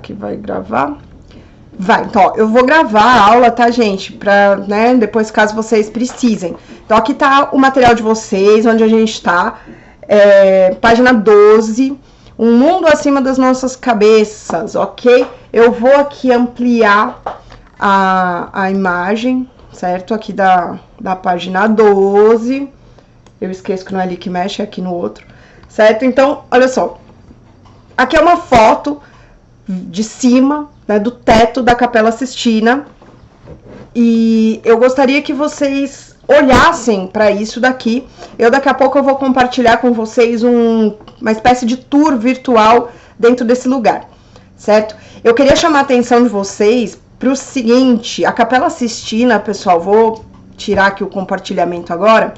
que vai gravar? Vai, então, ó, eu vou gravar a aula, tá, gente? Pra, né, depois, caso vocês precisem. Então, aqui tá o material de vocês, onde a gente tá. Página 12, um mundo acima das nossas cabeças, ok? Eu vou aqui ampliar a imagem, certo? Aqui da página 12. Eu esqueço que não é ali que mexe, é aqui no outro, certo? Então, olha só. Aqui é uma foto de cima, né, do teto da Capela Sistina. E eu gostaria que vocês olhassem para isso daqui. Daqui a pouco eu vou compartilhar com vocês uma espécie de tour virtual dentro desse lugar, certo? Eu queria chamar a atenção de vocês para o seguinte: a Capela Sistina, pessoal, vou tirar aqui o compartilhamento agora.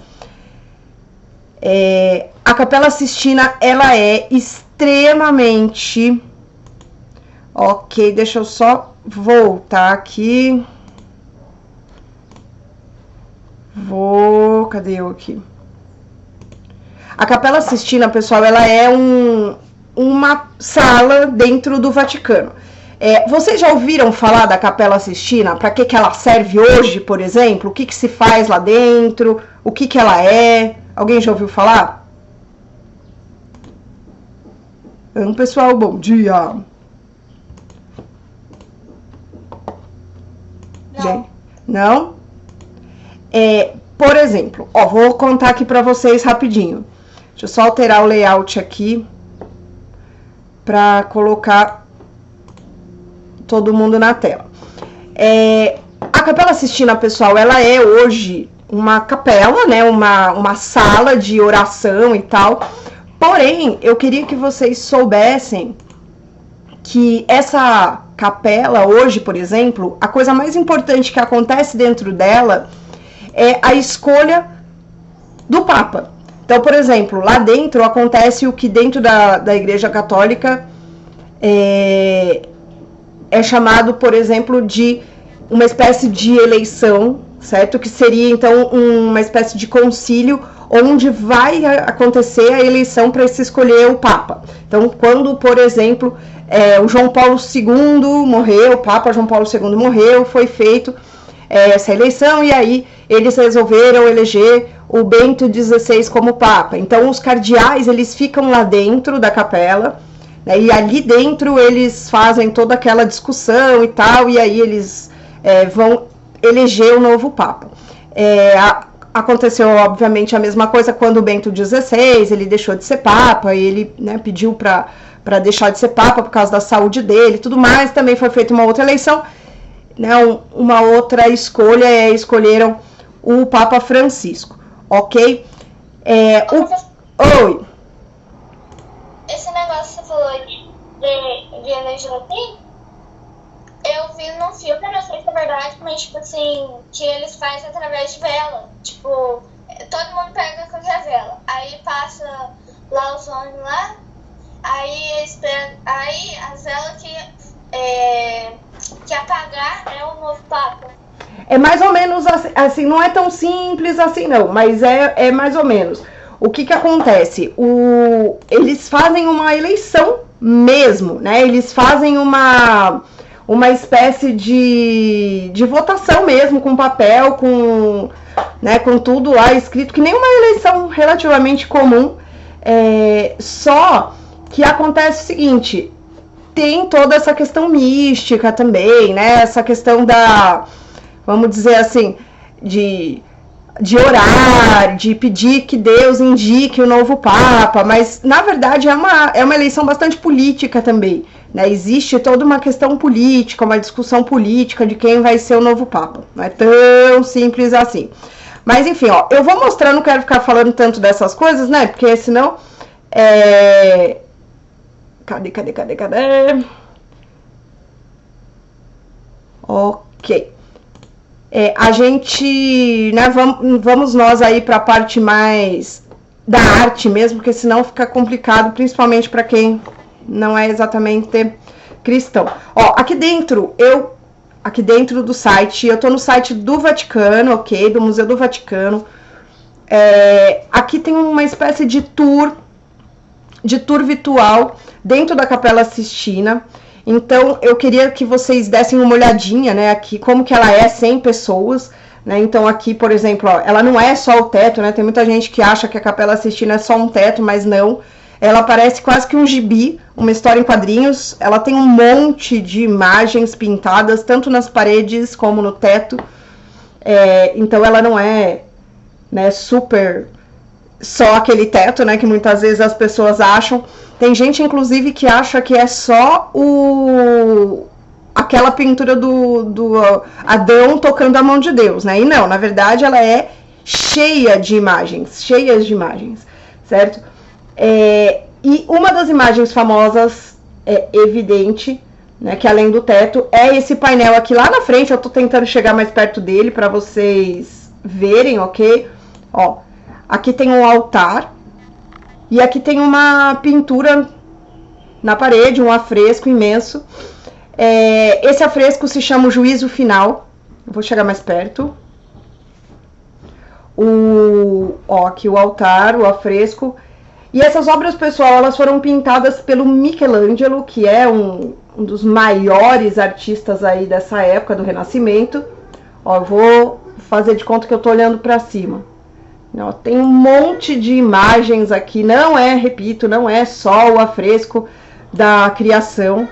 A Capela Sistina, ela é extremamente... Ok, deixa eu só voltar aqui. Cadê eu aqui? A Capela Sistina, pessoal, ela é uma sala dentro do Vaticano. Vocês já ouviram falar da Capela Sistina? Para que ela serve hoje, por exemplo? O que se faz lá dentro? O que ela é? Alguém já ouviu falar? Pessoal, bom dia. Não. Não? Por exemplo, ó, vou contar aqui para vocês rapidinho. Deixa eu só alterar o layout aqui para colocar todo mundo na tela. A Capela Sistina, pessoal, ela é hoje uma capela, né? Uma sala de oração e tal. Porém, eu queria que vocês soubessem que essa capela hoje, por exemplo, a coisa mais importante que acontece dentro dela é a escolha do Papa. Então, por exemplo, lá dentro acontece o que dentro da Igreja Católica é chamado, por exemplo, de uma espécie de eleição, certo? Que seria, então, uma espécie de concílio onde vai acontecer a eleição para se escolher o Papa. Então, quando, por exemplo, o João Paulo II morreu, o Papa João Paulo II morreu, foi feito essa eleição, e aí eles resolveram eleger o Bento XVI como Papa. Então, os cardeais, eles ficam lá dentro da capela, né, e ali dentro eles fazem toda aquela discussão e tal, e aí eles vão eleger o novo Papa. Aconteceu, obviamente, a mesma coisa quando o Bento XVI, ele deixou de ser Papa, e ele, né, pediu para deixar de ser Papa por causa da saúde dele e tudo mais. Também foi feita uma outra eleição, né, uma outra escolha, escolheram o Papa Francisco, ok? Oi. Esse negócio que você falou de eleger assim, eu vi num filme, não sei se é verdade, mas tipo assim, que eles fazem através de vela. Tipo, todo mundo pega qualquer vela, aí passa lá os homens lá, aí as velas que apagar é o novo Papa. É mais ou menos assim, não é tão simples assim não, mas é mais ou menos. O que acontece? Eles fazem uma eleição mesmo, né? Eles fazem uma espécie de votação mesmo, com papel, com tudo lá escrito, que nem uma eleição relativamente comum. Só que acontece o seguinte: tem toda essa questão mística também, né? Essa questão vamos dizer assim, de orar, de pedir que Deus indique o novo Papa, mas na verdade é uma eleição bastante política também, né? Existe toda uma questão política, uma discussão política de quem vai ser o novo Papa. Não é tão simples assim. Mas enfim, ó, eu vou mostrar, não quero ficar falando tanto dessas coisas, né? Porque senão Cadê? Ok. A gente, né, vamos nós aí para a parte mais da arte mesmo, porque senão fica complicado, principalmente para quem não é exatamente cristão. Ó, aqui dentro do site, eu tô no site do Vaticano, ok, do Museu do Vaticano. Aqui tem uma espécie de tour virtual dentro da Capela Sistina. Então, eu queria que vocês dessem uma olhadinha, né, aqui, como que ela é sem pessoas, né? Então, aqui, por exemplo, ó, ela não é só o teto, né? Tem muita gente que acha que a Capela Sistina é só um teto, mas não. Ela parece quase que um gibi, uma história em quadrinhos. Ela tem um monte de imagens pintadas, tanto nas paredes como no teto. Então, ela não é, né, super só aquele teto, né, que muitas vezes as pessoas acham. Tem gente, inclusive, que acha que é só aquela pintura do Adão tocando a mão de Deus, né? E não, na verdade, ela é cheias de imagens, certo? E uma das imagens famosas, evidente, né, que além do teto, é esse painel aqui lá na frente. Eu tô tentando chegar mais perto dele para vocês verem, ok? Ó, aqui tem um altar. E aqui tem uma pintura na parede, um afresco imenso. Esse afresco se chama o Juízo Final. Eu vou chegar mais perto. Aqui o altar, o afresco. E essas obras, pessoal, elas foram pintadas pelo Michelangelo, que é um dos maiores artistas aí dessa época do Renascimento. Ó, eu vou fazer de conta que eu tô olhando para cima. Tem um monte de imagens aqui, repito, não é só o afresco da criação,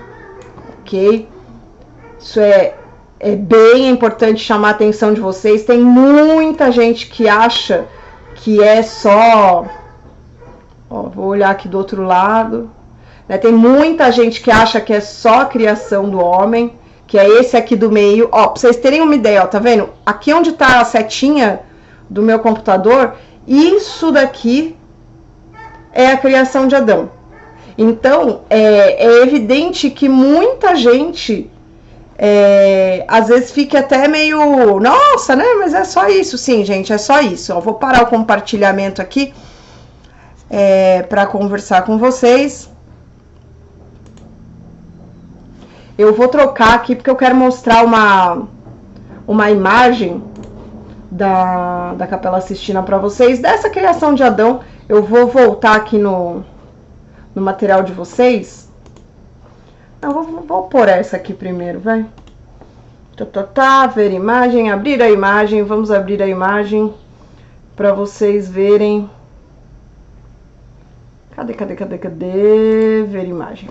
ok? Isso é bem importante chamar a atenção de vocês. Tem muita gente que acha que é só... Ó, vou olhar aqui do outro lado. Né? Tem muita gente que acha que é só a criação do homem, que é esse aqui do meio. Ó, pra vocês terem uma ideia, ó, tá vendo? Aqui onde tá a setinha do meu computador, isso daqui é a criação de Adão. Então, é evidente que muita gente, às vezes, fica até meio... Nossa, né? Mas é só isso. Sim, gente, é só isso. Eu vou parar o compartilhamento aqui para conversar com vocês. Eu vou trocar aqui porque eu quero mostrar uma imagem da Capela Sistina para vocês, dessa criação de Adão. Eu vou voltar aqui no material de vocês. Não, vou pôr essa aqui primeiro, vai. Ver imagem, abrir a imagem. Vamos abrir a imagem para vocês verem. Cadê? Ver imagem.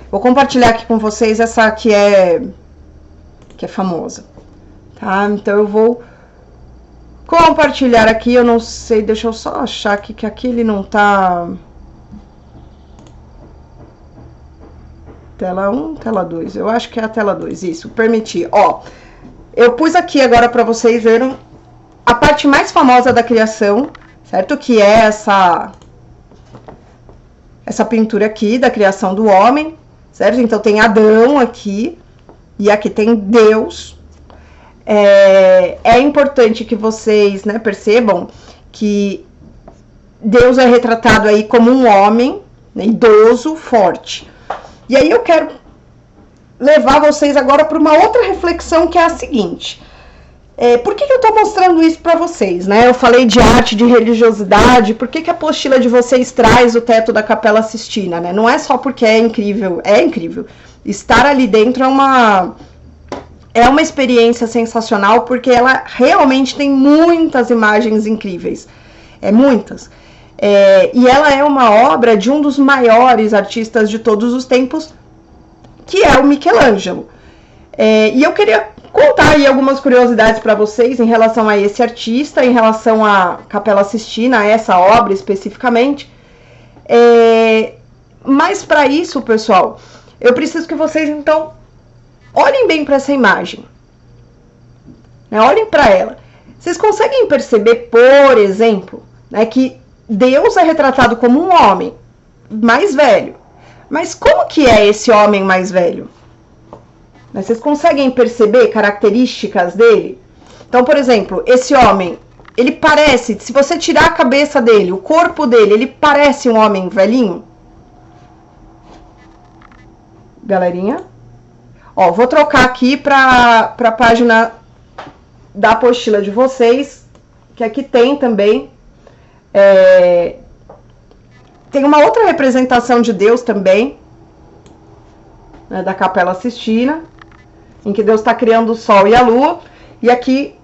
Vou compartilhar aqui com vocês essa que é famosa, tá? Então eu vou compartilhar aqui. Eu não sei, deixa eu só achar aqui que aqui ele não tá... Tela 1, tela 2. Eu acho que é a tela 2, isso, permitir. Ó, eu pus aqui agora para vocês verem a parte mais famosa da criação, certo? Que é essa pintura aqui da criação do homem, certo? Então tem Adão aqui e aqui tem Deus. É importante que vocês, né, percebam que Deus é retratado aí como um homem, né, idoso, forte. E aí eu quero levar vocês agora para uma outra reflexão, que é a seguinte. Por que eu estou mostrando isso para vocês, né? Eu falei de arte, de religiosidade. Por que a apostila de vocês traz o teto da Capela Sistina, né? Não é só porque é incrível. É incrível. Estar ali dentro é uma experiência sensacional, porque ela realmente tem muitas imagens incríveis. Muitas. E ela é uma obra de um dos maiores artistas de todos os tempos, que é o Michelangelo. E eu queria contar aí algumas curiosidades para vocês em relação a esse artista, em relação à Capela Sistina, a essa obra especificamente. Mas para isso, pessoal, eu preciso que vocês, então, olhem bem para essa imagem. Né? Olhem para ela. Vocês conseguem perceber, por exemplo, né, que Deus é retratado como um homem mais velho. Mas como que é esse homem mais velho? Vocês conseguem perceber características dele? Então, por exemplo, esse homem, ele parece, se você tirar a cabeça dele, o corpo dele, ele parece um homem velhinho? Galerinha? Ó, vou trocar aqui para a página da apostila de vocês, que aqui tem também. Tem uma outra representação de Deus também. né, da Capela Sistina, em que Deus está criando o Sol e a Lua, e aqui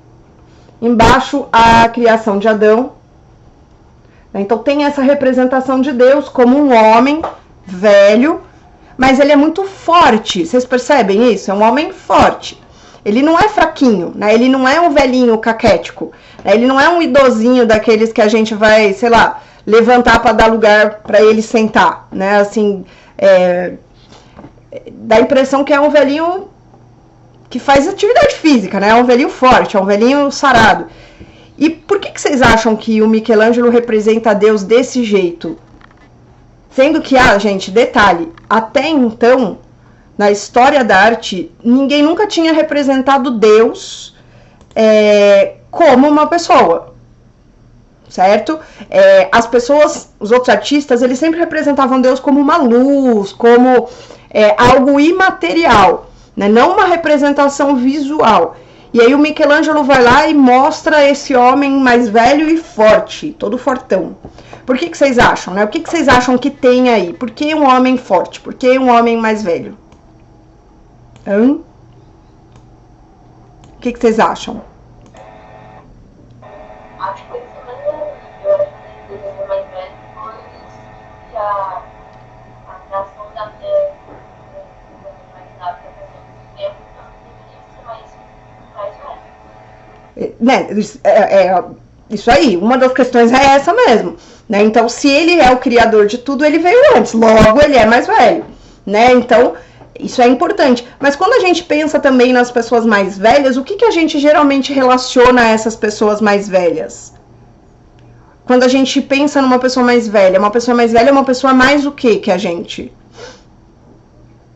embaixo a criação de Adão. Então tem essa representação de Deus como um homem velho, mas ele é muito forte. Vocês percebem isso? É um homem forte. Ele não é fraquinho, né? Ele não é um velhinho caquético. Né? Ele não é um idosinho daqueles que a gente vai, sei lá, levantar para dar lugar para ele sentar, né? Assim, dá a impressão que é um velhinho que faz atividade física, né? É um velhinho forte, é um velhinho sarado. E por que vocês acham que o Michelangelo representa Deus desse jeito? Sendo que, gente, detalhe, até então, na história da arte, ninguém nunca tinha representado Deus como uma pessoa, certo? As pessoas, os outros artistas, eles sempre representavam Deus como uma luz, como algo imaterial, né? Não uma representação visual. E aí o Michelangelo vai lá e mostra esse homem mais velho e forte, todo fortão. Por que vocês acham, né? O que vocês acham que tem aí? Por que um homem forte? Por que um homem mais velho? O que vocês acham? Acho que ele é mais velho, pois a atração da Terra mais rápida do tempo deveria ser mais velho. Isso aí, uma das questões é essa mesmo, né? Então, se ele é o criador de tudo, ele veio antes, logo ele é mais velho, né? Então, isso é importante. Mas quando a gente pensa também nas pessoas mais velhas, o que a gente geralmente relaciona a essas pessoas mais velhas? Quando a gente pensa numa pessoa mais velha, uma pessoa mais velha é uma pessoa mais o que a gente?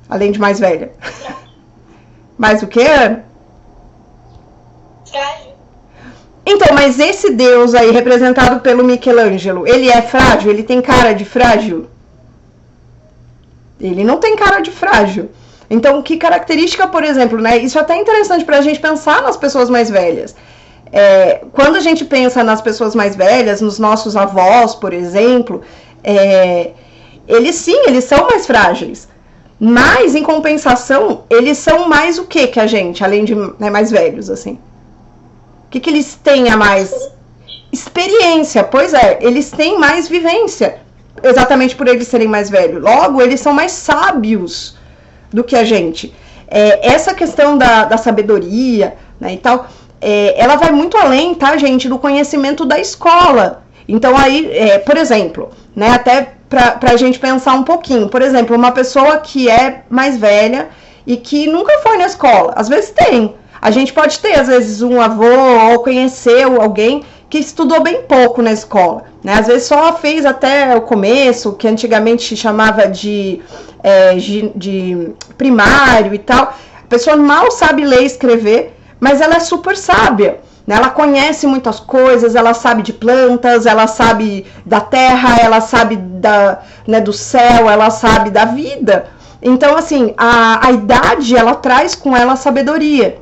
Além de mais velha. Mais o que? Frágil. Então, mas esse Deus aí, representado pelo Michelangelo, ele é frágil? Ele tem cara de frágil? Ele não tem cara de frágil. Então, que característica, por exemplo, né? Isso é até interessante pra gente pensar nas pessoas mais velhas. Quando a gente pensa nas pessoas mais velhas, nos nossos avós, por exemplo, eles são mais frágeis. Mas, em compensação, eles são mais o que a gente, além de mais velhos, assim? O que eles têm a mais? Experiência, pois eles têm mais vivência, exatamente por eles serem mais velhos. Logo, eles são mais sábios do que a gente. Essa questão da sabedoria, né, e tal, ela vai muito além, tá, gente, do conhecimento da escola. Então, aí, por exemplo, né, até pra gente pensar um pouquinho, por exemplo, uma pessoa que é mais velha e que nunca foi na escola, às vezes tem. A gente pode ter, às vezes, um avô ou conhecer alguém que estudou bem pouco na escola, né? Às vezes só fez até o começo, que antigamente se chamava de primário e tal. A pessoa mal sabe ler e escrever, mas ela é super sábia, né? Ela conhece muitas coisas, ela sabe de plantas, ela sabe da terra, ela sabe do céu, ela sabe da vida. Então, assim, a idade, ela traz com ela sabedoria.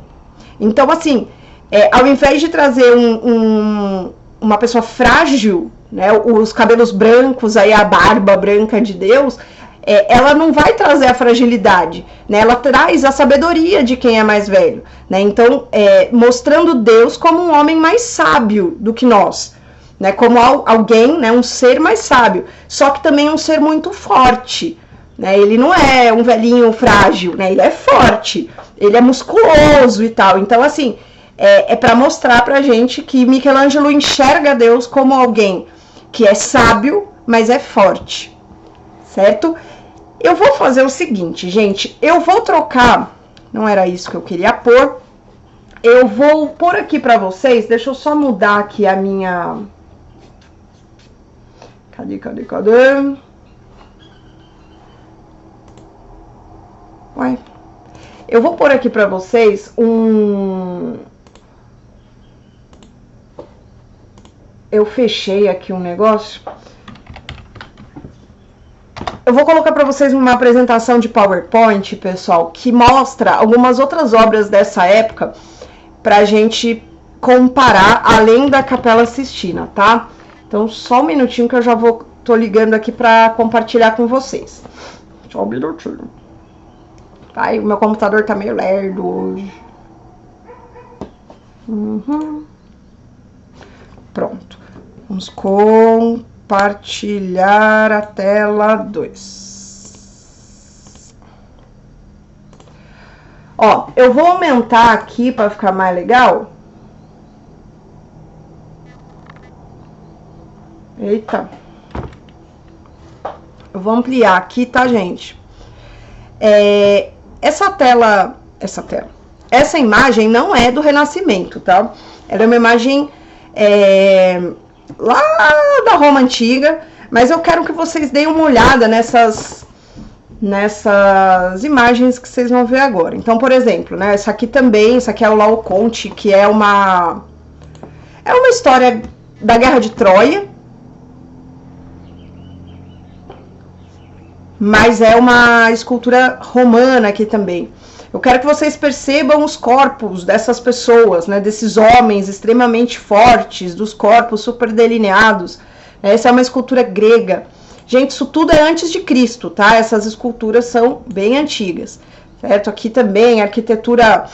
Então, assim, ao invés de trazer uma pessoa frágil, né, os cabelos brancos, aí a barba branca de Deus, ela não vai trazer a fragilidade, né? Ela traz a sabedoria de quem é mais velho, né? Então, mostrando Deus como um homem mais sábio do que nós, né? Como alguém, né, um ser mais sábio, só que também um ser muito forte, né? Ele não é um velhinho frágil, né? Ele é forte, ele é musculoso e tal. Então, assim, para mostrar pra gente que Michelangelo enxerga Deus como alguém que é sábio, mas é forte, certo? Eu vou fazer o seguinte, gente, eu vou trocar, não era isso que eu queria pôr, eu vou pôr aqui pra vocês, deixa eu só mudar aqui a minha... Cadê? Ué. Eu vou pôr aqui pra vocês Eu fechei aqui um negócio. Eu vou colocar pra vocês uma apresentação de PowerPoint, pessoal, que mostra algumas outras obras dessa época pra gente comparar, além da Capela Sistina, tá? Então, só um minutinho que eu já tô ligando aqui pra compartilhar com vocês. Só um minutinho. Ai, o meu computador tá meio lerdo hoje. Pronto. Vamos compartilhar a tela 2. Ó, eu vou aumentar aqui para ficar mais legal. Eita. Eu vou ampliar aqui, tá, gente? Essa imagem não é do Renascimento, tá? Ela é uma imagem lá da Roma Antiga, mas eu quero que vocês deem uma olhada nessas imagens que vocês vão ver agora. Então, por exemplo, né, isso aqui é o Laocoonte, que é uma história da Guerra de Troia, mas é uma escultura romana aqui também. Eu quero que vocês percebam os corpos dessas pessoas, né, desses homens extremamente fortes, dos corpos super delineados. Essa é uma escultura grega. Gente, isso tudo é antes de Cristo, tá? Essas esculturas são bem antigas, certo? Aqui também a arquitetura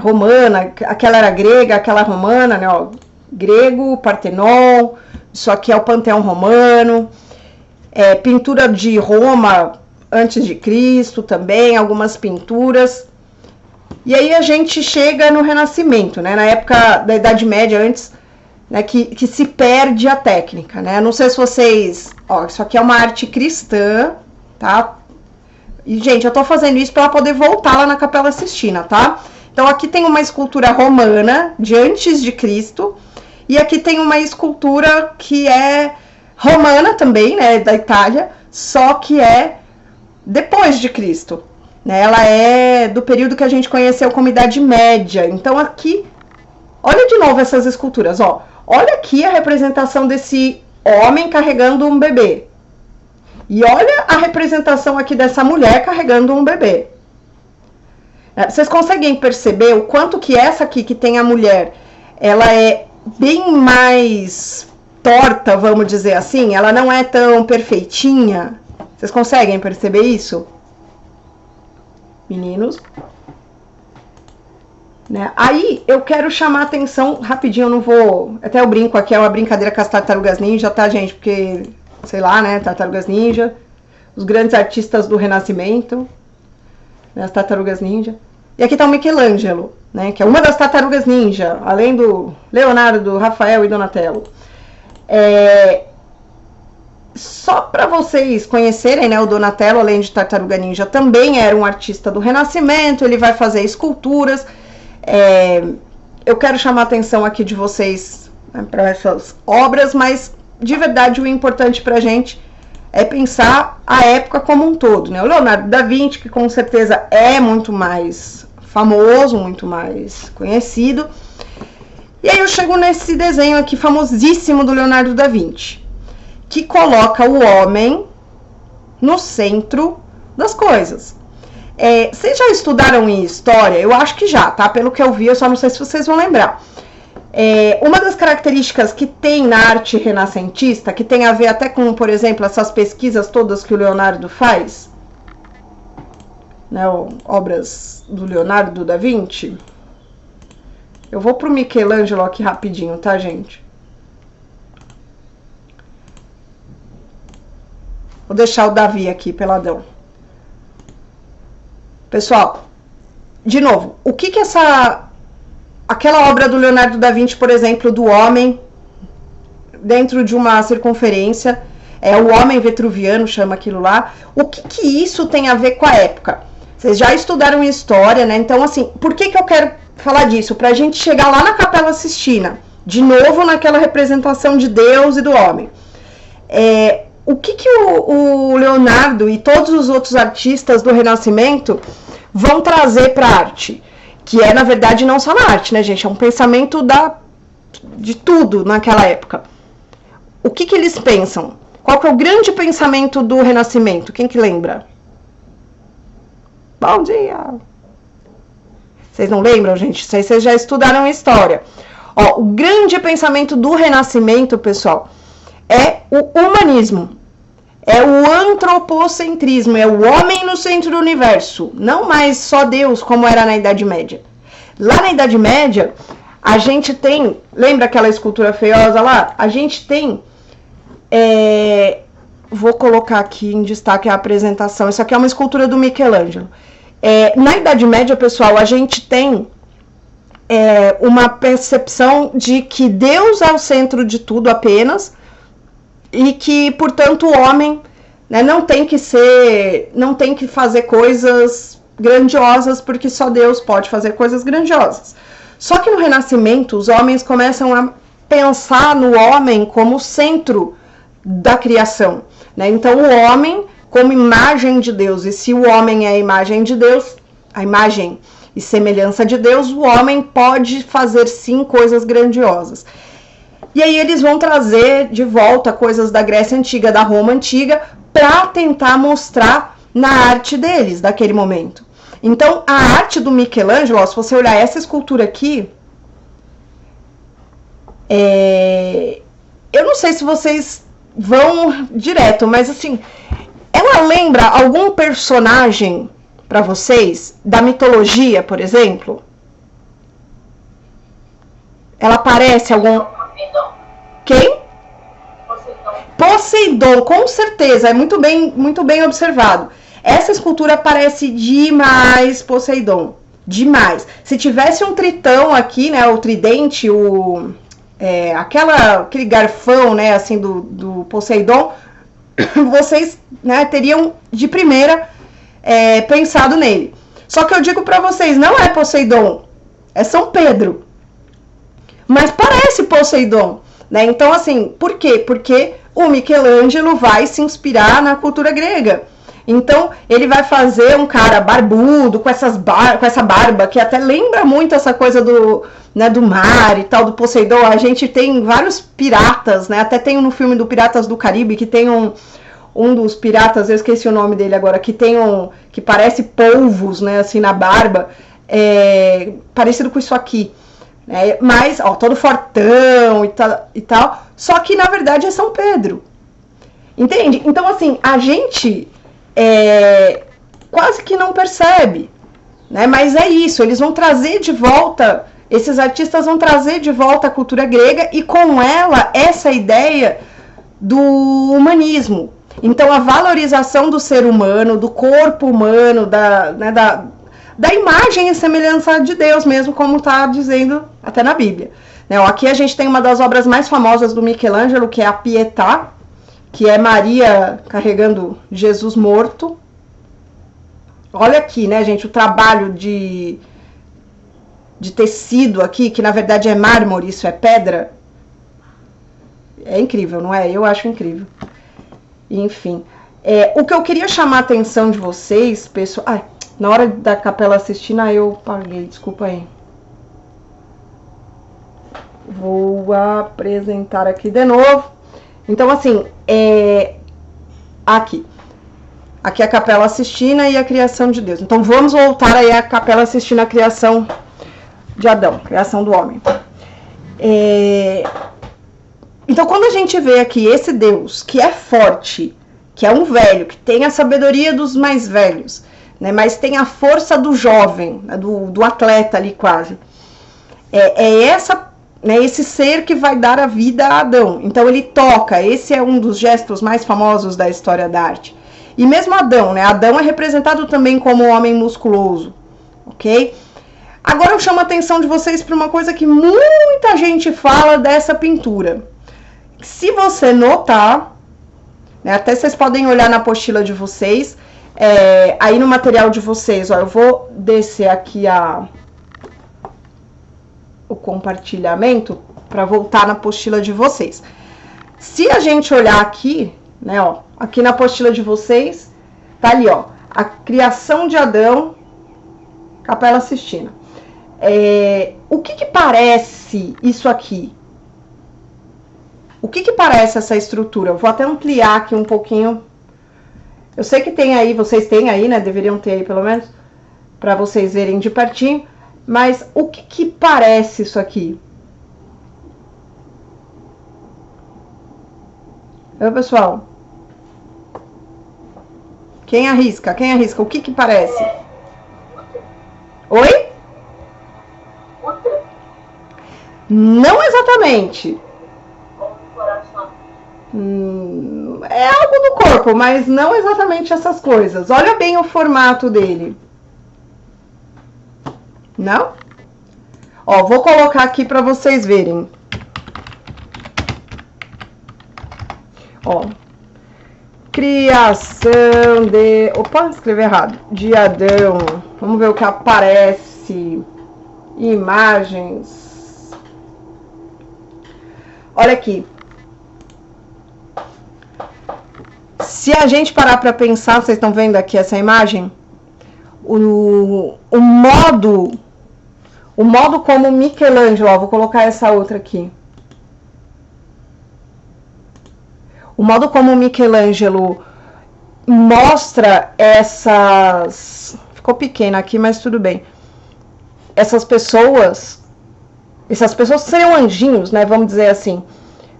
romana, aquela era grega, aquela romana, né? Ó, grego, Partenon, isso aqui é o Panteão Romano. Pintura de Roma antes de Cristo também, algumas pinturas. E aí a gente chega no Renascimento, né? Na época da Idade Média, antes, né, que se perde a técnica, né? Não sei se vocês... Ó, isso aqui é uma arte cristã, tá? E, gente, eu tô fazendo isso para poder voltar lá na Capela Sistina, tá? Então, aqui tem uma escultura romana, de antes de Cristo, e aqui tem uma escultura que é romana também, né, da Itália, só que é depois de Cristo, né? Ela é do período que a gente conheceu como Idade Média. Então aqui, olha de novo essas esculturas, ó. Olha aqui a representação desse homem carregando um bebê. E olha a representação aqui dessa mulher carregando um bebê. Vocês conseguem perceber o quanto que essa aqui, que tem a mulher, ela é bem mais torta, vamos dizer assim? Ela não é tão perfeitinha. Vocês conseguem perceber isso? Meninos? Né? Aí eu quero chamar a atenção rapidinho, eu não vou... Até eu brinco aqui, é uma brincadeira com as Tartarugas Ninja, tá, gente? Porque, sei lá, né? Tartarugas Ninja, os grandes artistas do Renascimento, né? As Tartarugas Ninja. E aqui tá o Michelangelo, né? Que é uma das Tartarugas Ninja, além do Leonardo, Rafael e Donatello. Só para vocês conhecerem, né, o Donatello, além de Tartaruga Ninja, também era um artista do Renascimento, ele vai fazer esculturas. Eu quero chamar a atenção aqui de vocês, né, para essas obras, mas de verdade o importante pra gente é pensar a época como um todo, né? O Leonardo da Vinci, que com certeza é muito mais famoso, muito mais conhecido. E aí eu chego nesse desenho aqui famosíssimo do Leonardo da Vinci, que coloca o homem no centro das coisas. Vocês já estudaram em história? Eu acho que já, tá? Pelo que eu vi, eu só não sei se vocês vão lembrar. Uma das características que tem na arte renascentista, que tem a ver até com, por exemplo, essas pesquisas todas que o Leonardo faz, né, obras do Leonardo da Vinci. Eu vou pro Michelangelo aqui rapidinho, tá, gente? Vou deixar o Davi aqui, peladão. Pessoal, de novo, o que aquela obra do Leonardo da Vinci, por exemplo, do homem dentro de uma circunferência, o homem vitruviano, chama aquilo lá, o que isso tem a ver com a época? Vocês já estudaram história, né? Então, assim, por que eu quero falar disso? Pra gente chegar lá na Capela Sistina, de novo naquela representação de Deus e do homem. O que o Leonardo e todos os outros artistas do Renascimento vão trazer para a arte? Que na verdade, não só na arte, né, gente? É um pensamento de tudo naquela época. O que eles pensam? Qual que é o grande pensamento do Renascimento? Quem que lembra? Bom dia! Vocês não lembram, gente? Vocês já estudaram história. Ó, o grande pensamento do Renascimento, pessoal, é o humanismo. É o antropocentrismo, é o homem no centro do universo, não mais só Deus, como era na Idade Média. Lá na Idade Média, a gente tem, lembra aquela escultura feiosa lá? A gente tem, vou colocar aqui em destaque a apresentação, isso aqui é uma escultura do Michelangelo. Na Idade Média, pessoal, a gente tem uma percepção de que Deus é o centro de tudo apenas, e que, portanto, o homem, né, não tem que fazer coisas grandiosas, porque só Deus pode fazer coisas grandiosas. Só que no Renascimento, os homens começam a pensar no homem como centro da criação, né? Então, o homem como imagem de Deus, e se o homem é a imagem de Deus, a imagem e semelhança de Deus, o homem pode fazer sim coisas grandiosas. E aí eles vão trazer de volta coisas da Grécia Antiga, da Roma Antiga, para tentar mostrar na arte deles, daquele momento. Então, a arte do Michelangelo, ó, se você olhar essa escultura aqui, eu não sei se vocês vão direto, mas assim, ela lembra algum personagem para vocês da mitologia, por exemplo? Ela parece algum... Quem? Poseidon, com certeza, é muito bem observado. Essa escultura parece demais Poseidon, demais. Se tivesse um tritão aqui, né, o tridente, aquele garfão, né, assim, do Poseidon, vocês, né, teriam de primeira pensado nele. Só que eu digo para vocês, não é Poseidon, é São Pedro. Mas parece Poseidon, né? Então, assim, por quê? Porque o Michelangelo vai se inspirar na cultura grega. Então, ele vai fazer um cara barbudo, com essa barba, que até lembra muito essa coisa do mar e tal, do Poseidon. A gente tem vários piratas, né? Até tem no filme do Piratas do Caribe, que tem um dos piratas, eu esqueci o nome dele agora, que parece polvos, né, assim, na barba, parecido com isso aqui. Mas, ó, todo fortão e tal, só que na verdade é São Pedro, entende? Então, assim, a gente quase que não percebe, né? Mas é isso, eles vão trazer de volta, esses artistas vão trazer de volta a cultura grega e com ela essa ideia do humanismo. Então, a valorização do ser humano, do corpo humano, da imagem e semelhança de Deus mesmo, como está dizendo até na Bíblia. Aqui a gente tem uma das obras mais famosas do Michelangelo, que é a Pietà, que é Maria carregando Jesus morto. Olha aqui, né, gente, o trabalho de tecido aqui, que na verdade é mármore, isso é pedra. É incrível, não é? Eu acho incrível. Enfim, o que eu queria chamar a atenção de vocês, pessoal... Na hora da Capela Sistina eu paguei, desculpa aí. Vou apresentar aqui de novo. Então, assim, aqui é a Capela Sistina e a criação de Deus. Então, vamos voltar aí à Capela Sistina, a criação de Adão, criação do homem. Então, quando a gente vê aqui esse Deus que é forte, que é um velho, que tem a sabedoria dos mais velhos, né, mas tem a força do jovem, do atleta ali quase. Esse ser que vai dar a vida a Adão. Então ele toca, esse é um dos gestos mais famosos da história da arte. E mesmo Adão, né? Adão é representado também como um homem musculoso, ok? Agora eu chamo a atenção de vocês para uma coisa que muita gente fala dessa pintura. Se você notar, né, até vocês podem olhar na apostila de vocês, aí no material de vocês, ó, eu vou descer aqui o compartilhamento para voltar na apostila de vocês. Se a gente olhar aqui, né, ó, aqui na apostila de vocês, tá ali, ó, a criação de Adão, Capela Sistina. O que parece isso aqui? O que parece essa estrutura? Eu vou até ampliar aqui um pouquinho. Eu sei que tem aí, vocês têm aí, né? Deveriam ter aí, pelo menos, para vocês verem de pertinho. Mas o que parece isso aqui? Oi, pessoal. Quem arrisca? Quem arrisca? O que parece? Oi? Não exatamente. É algo do corpo, mas não exatamente essas coisas. Olha bem o formato dele. Não? Ó, vou colocar aqui para vocês verem. Ó. Criação de... Opa, escrevi errado. De Adão. Vamos ver o que aparece. Imagens. Olha aqui. Se a gente parar para pensar, vocês estão vendo aqui essa imagem? O modo como Michelangelo, ó, vou colocar essa outra aqui. O modo como Michelangelo mostra essas... Ficou pequena aqui, mas tudo bem. Essas pessoas seriam anjinhos, né? Vamos dizer assim,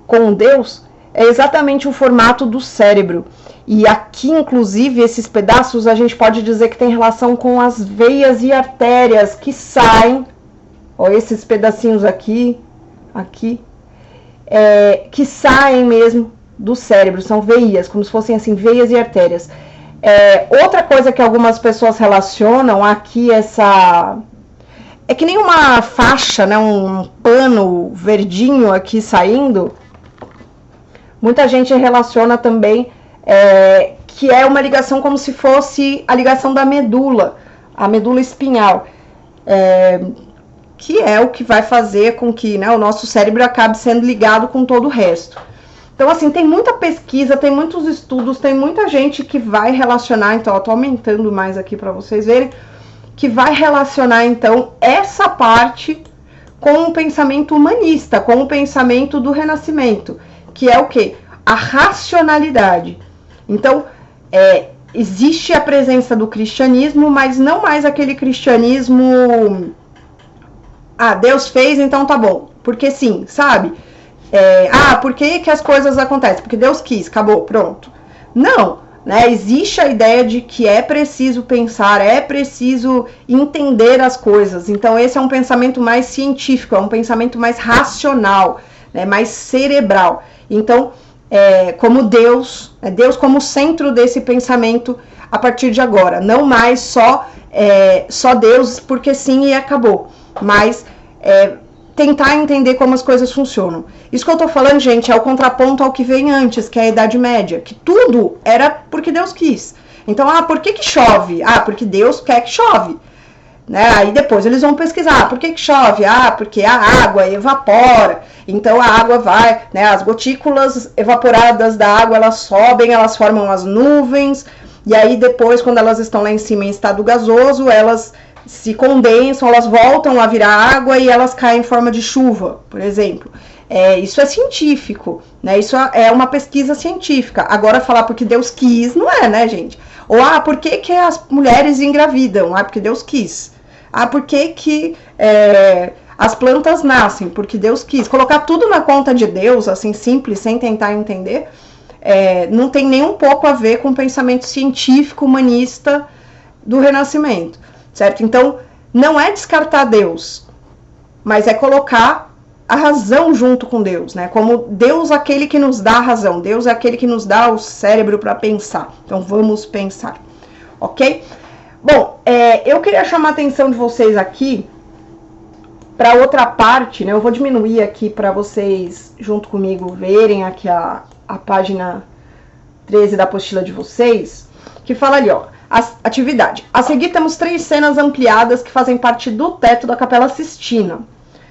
com Deus, é exatamente o formato do cérebro. E aqui, inclusive, esses pedaços a gente pode dizer que tem relação com as veias e artérias que saem. Ó, esses pedacinhos aqui, que saem mesmo do cérebro, são veias, como se fossem assim, veias e artérias. Outra coisa que algumas pessoas relacionam aqui, é que nem uma faixa, né, um pano verdinho aqui saindo. Muita gente relaciona também que é uma ligação como se fosse a ligação da medula, a medula espinhal, que é o que vai fazer com que, né, o nosso cérebro acabe sendo ligado com todo o resto. Então, assim, tem muita pesquisa, tem muitos estudos, tem muita gente que vai relacionar, então, eu tô aumentando mais aqui para vocês verem, que vai relacionar, então, essa parte com o pensamento humanista, com o pensamento do Renascimento, que é o quê? A racionalidade. Então, existe a presença do cristianismo, mas não mais aquele cristianismo... Ah, Deus fez, então tá bom. Porque sim, sabe? Por que as coisas acontecem? Porque Deus quis, acabou, pronto. Não, né? Existe a ideia de que é preciso pensar, é preciso entender as coisas. Então, esse é um pensamento mais científico, é um pensamento mais racional, né? Mais cerebral. Então, como Deus como centro desse pensamento a partir de agora. Não mais só Deus, porque sim e acabou. Mas tentar entender como as coisas funcionam. Isso que eu tô falando, gente, é o contraponto ao que vem antes, que é a Idade Média, que tudo era porque Deus quis. Então, por que chove? Porque Deus quer que chove. Né? Aí depois eles vão pesquisar, por que chove? Porque a água evapora, então a água vai, né? As gotículas evaporadas da água, elas sobem, elas formam as nuvens, e aí depois, quando elas estão lá em cima em estado gasoso, elas se condensam, elas voltam a virar água e elas caem em forma de chuva, por exemplo. Isso é científico, né? Isso é uma pesquisa científica. Agora, falar porque Deus quis, não é, né, gente? Ou, por que as mulheres engravidam? Porque Deus quis. Por que as plantas nascem? Porque Deus quis. Colocar tudo na conta de Deus, assim, simples, sem tentar entender, não tem nem um pouco a ver com o pensamento científico, humanista do Renascimento, certo? Então, não é descartar Deus, mas é colocar a razão junto com Deus, né? Como Deus é aquele que nos dá a razão, Deus é aquele que nos dá o cérebro para pensar. Então, vamos pensar, ok? Bom, eu queria chamar a atenção de vocês aqui para outra parte, né? Eu vou diminuir aqui para vocês, junto comigo, verem aqui a página 13 da apostila de vocês, que fala ali, ó, atividade. A seguir temos 3 cenas ampliadas que fazem parte do teto da Capela Sistina,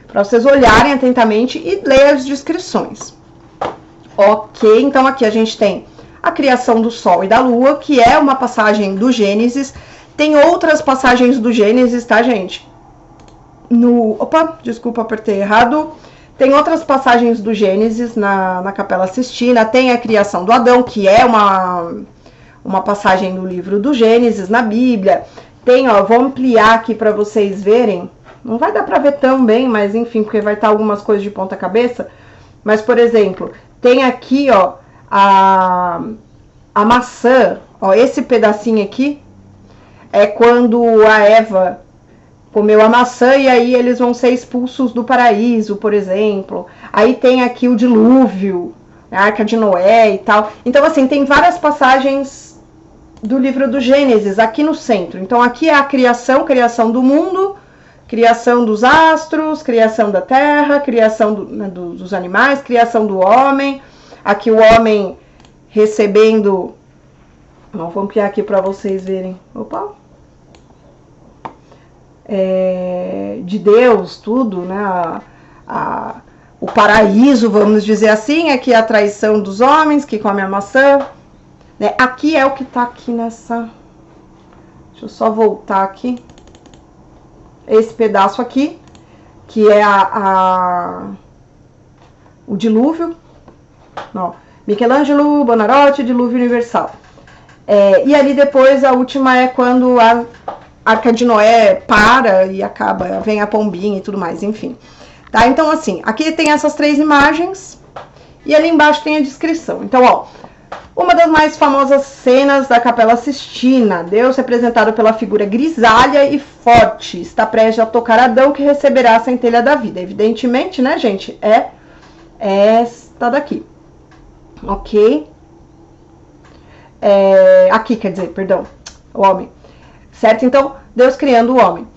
para vocês olharem atentamente e ler as descrições. Ok, então aqui a gente tem a criação do Sol e da Lua, que é uma passagem do Gênesis. Tem outras passagens do Gênesis, tá, gente? Opa, desculpa, apertei errado. Tem outras passagens do Gênesis na Capela Sistina. Tem a criação do Adão, que é uma passagem do livro do Gênesis na Bíblia. Tem, ó, vou ampliar aqui para vocês verem. Não vai dar para ver tão bem, mas enfim, porque vai estar algumas coisas de ponta cabeça. Mas, por exemplo, tem aqui, ó, a maçã. Ó, esse pedacinho aqui é quando a Eva comeu a maçã e aí eles vão ser expulsos do paraíso, por exemplo. Aí tem aqui o dilúvio, a Arca de Noé e tal. Então, assim, tem várias passagens do livro do Gênesis aqui no centro. Então, aqui é a criação do mundo, criação dos astros, criação da terra, criação dos animais, criação do homem. Aqui o homem recebendo... Vamos ampliar aqui para vocês verem. Opa! De Deus, tudo, né? O paraíso, vamos dizer assim, aqui é a traição dos homens que comem a maçã. Né? Aqui é o que tá aqui nessa... Deixa eu só voltar aqui. Esse pedaço aqui, que é o dilúvio. Não, Michelangelo, Buonarroti, dilúvio universal. E ali depois a última é quando a Arca de Noé para e acaba, vem a pombinha e tudo mais, enfim. Tá? Então, assim, aqui tem essas 3 imagens e ali embaixo tem a descrição. Então, ó, uma das mais famosas cenas da Capela Sistina, Deus representado pela figura grisalha e forte, está prestes a tocar Adão que receberá a centelha da vida. Evidentemente, né, gente, é esta daqui, ok? Aqui, quer dizer, perdão, o homem. Certo? Então, Deus criando o homem.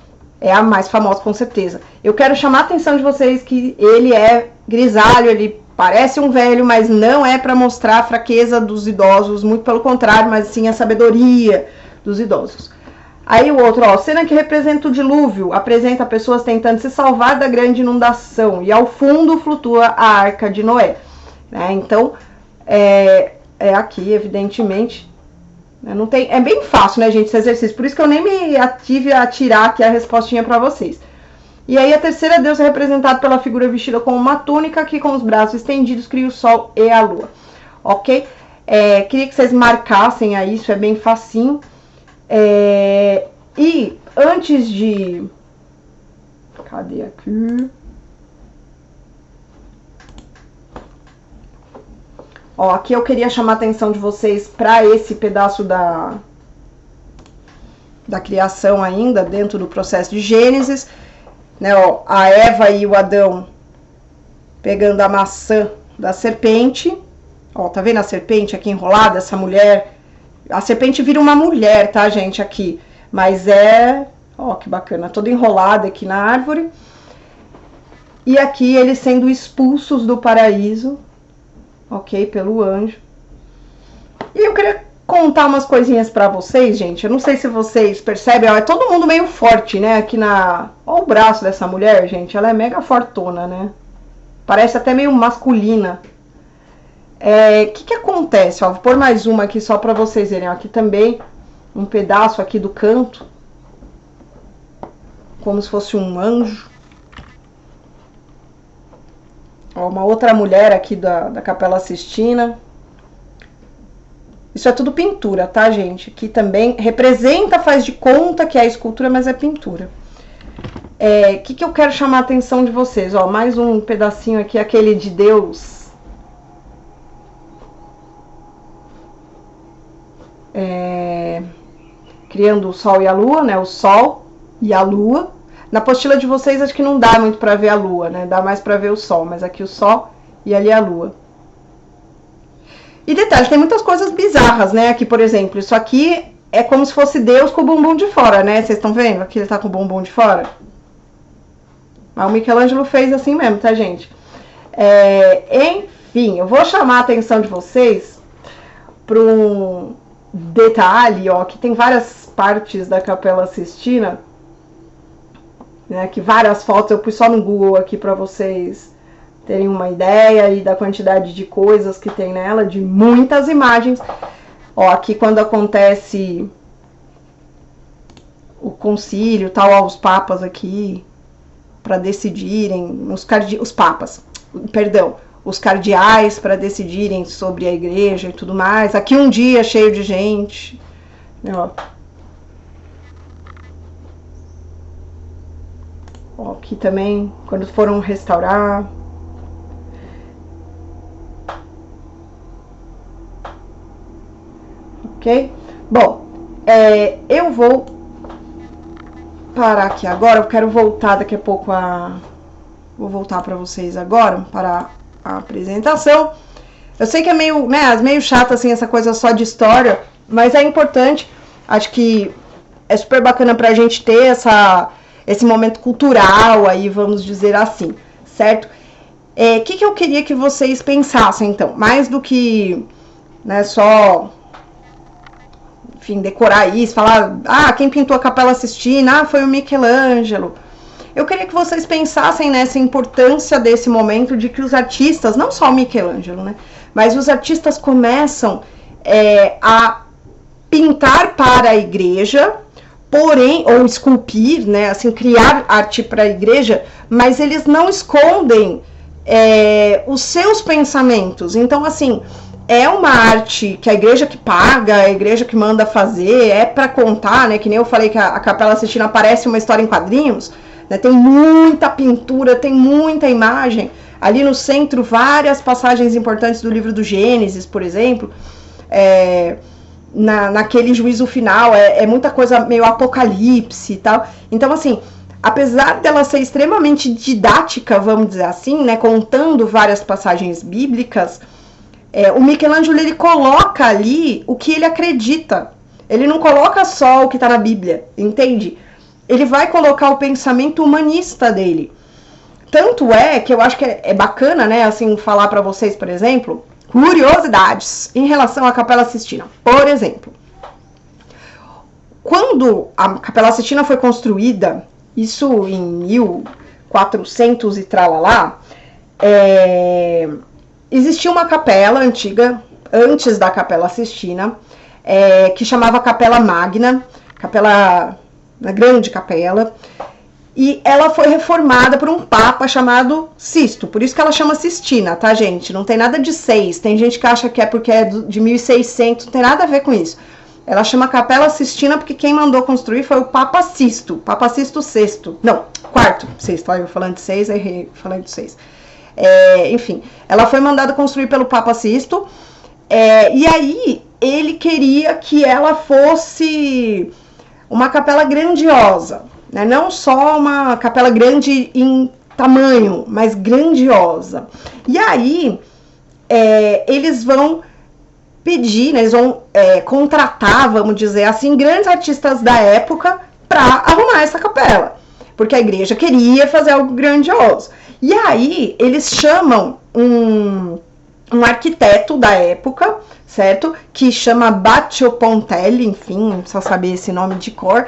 É a mais famosa, com certeza. Eu quero chamar a atenção de vocês que ele é grisalho, ele parece um velho, mas não é para mostrar a fraqueza dos idosos, muito pelo contrário, mas sim a sabedoria dos idosos. Aí o outro, ó, cena que representa o dilúvio, apresenta pessoas tentando se salvar da grande inundação, e ao fundo flutua a Arca de Noé. Né? Então, aqui, evidentemente... Não tem, é bem fácil, né, gente, esse exercício. Por isso que eu nem me ative a tirar aqui a respostinha para vocês. E aí a terceira Deus é representado pela figura vestida com uma túnica que com os braços estendidos cria o sol e a lua. Ok? Queria que vocês marcassem aí, isso é bem facinho. E antes de... Cadê aqui? Ó, aqui eu queria chamar a atenção de vocês para esse pedaço da criação ainda, dentro do processo de Gênesis, né, ó, a Eva e o Adão pegando a maçã da serpente, ó, tá vendo a serpente aqui enrolada, essa mulher, a serpente vira uma mulher, tá, gente, aqui, mas ó, que bacana, toda enrolada aqui na árvore, e aqui eles sendo expulsos do paraíso, ok, pelo anjo. E eu queria contar umas coisinhas pra vocês, gente. Eu não sei se vocês percebem, ó, é todo mundo meio forte, né? Aqui na... Ó o braço dessa mulher, gente. Ela é mega fortona, né? Parece até meio masculina. Que acontece? Ó, vou pôr mais uma aqui só pra vocês verem. Ó, aqui também, um pedaço aqui do canto. Como se fosse um anjo. Ó, uma outra mulher aqui da Capela Sistina. Isso é tudo pintura, tá, gente? Aqui também representa, faz de conta que é escultura, mas é pintura. Que eu quero chamar a atenção de vocês? Ó, mais um pedacinho aqui, aquele de Deus. Criando o Sol e a Lua, né? O Sol e a Lua. Na apostila de vocês, acho que não dá muito pra ver a Lua, né? Dá mais pra ver o Sol, mas aqui o Sol e ali a Lua. E detalhe, tem muitas coisas bizarras, né? Aqui, por exemplo, isso aqui é como se fosse Deus com o bumbum de fora, né? Vocês estão vendo? Aqui ele tá com o bumbum de fora. Mas o Michelangelo fez assim mesmo, tá, gente? Enfim, eu vou chamar a atenção de vocês para um detalhe, ó, que tem várias partes da Capela Sistina, né, que várias fotos, eu pus só no Google aqui para vocês terem uma ideia e da quantidade de coisas que tem nela, de muitas imagens. Ó, aqui quando acontece o concílio, tal, ó, os papas aqui para decidirem, os papas, perdão, os cardeais para decidirem sobre a igreja e tudo mais. Aqui um dia cheio de gente, ó. Ó, aqui também, quando foram restaurar. Ok? Bom, eu vou parar aqui agora, eu quero voltar daqui a pouco vou voltar para vocês agora, para a apresentação. Eu sei que é meio chato, assim, essa coisa só de história, mas é importante, acho que é super bacana pra gente ter esse momento cultural aí, vamos dizer assim, certo? Que eu queria que vocês pensassem, então, mais do que, né, só, enfim, decorar isso, falar, quem pintou a Capela Sistina, foi o Michelangelo. Eu queria que vocês pensassem nessa importância desse momento de que os artistas, não só o Michelangelo, né, mas os artistas começam a pintar para a igreja, porém, ou esculpir, né, assim, criar arte para a igreja, mas eles não escondem os seus pensamentos. Então, assim, é uma arte que a igreja que paga, a igreja que manda fazer, é para contar, né, que nem eu falei que a Capela Sistina parece uma história em quadrinhos, né, tem muita pintura, tem muita imagem. Ali no centro, várias passagens importantes do livro do Gênesis, por exemplo, naquele juízo final, é muita coisa meio apocalipse e tal. Então, assim, apesar dela ser extremamente didática, vamos dizer assim, né, contando várias passagens bíblicas, o Michelangelo, ele coloca ali o que ele acredita. Ele não coloca só o que está na Bíblia, entende? Ele vai colocar o pensamento humanista dele. Tanto é que eu acho que é bacana, né, assim, falar para vocês, por exemplo, curiosidades em relação à Capela Sistina. Por exemplo, quando a Capela Sistina foi construída, isso em 1400 e tralalá, existia uma capela antiga, antes da Capela Sistina, que chamava Capela Magna, uma grande capela, e ela foi reformada por um papa chamado Sisto, por isso que ela chama Sistina, tá, gente? Não tem nada de 6, tem gente que acha que é porque é de 1600, não tem nada a ver com isso. Ela chama Capela Sistina porque quem mandou construir foi o Papa Sisto VI. Não, quarto, sexto, olha, eu falando de 6, errei falando de 6. Enfim, ela foi mandada construir pelo Papa Sisto, e aí ele queria que ela fosse uma capela grandiosa, né? Não só uma capela grande em tamanho, mas grandiosa. E aí eles vão pedir, né, eles vão contratar, vamos dizer assim, grandes artistas da época para arrumar essa capela, porque a igreja queria fazer algo grandioso. E aí eles chamam um arquiteto da época, certo? Que chama Baccio Pontelli, enfim, não precisa saber esse nome de cor.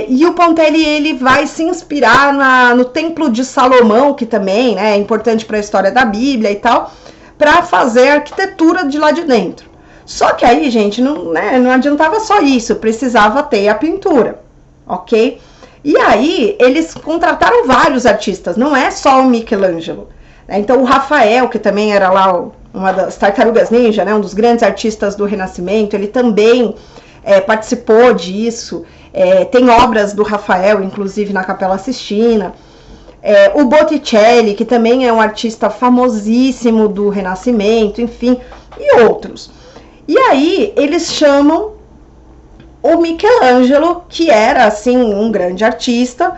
E o Pontelli, ele vai se inspirar no Templo de Salomão, que também, né, é importante para a história da Bíblia e tal, para fazer a arquitetura de lá de dentro. Só que aí, gente, não adiantava só isso, precisava ter a pintura, ok? E aí, eles contrataram vários artistas, não é só o Michelangelo. Então, o Rafael, que também era lá uma das Tartarugas Ninja, né, um dos grandes artistas do Renascimento, ele também participou disso. Tem obras do Rafael, inclusive, na Capela Sistina. O Botticelli, que também é um artista famosíssimo do Renascimento, enfim, e outros. E aí, eles chamam o Michelangelo, que era, assim, um grande artista,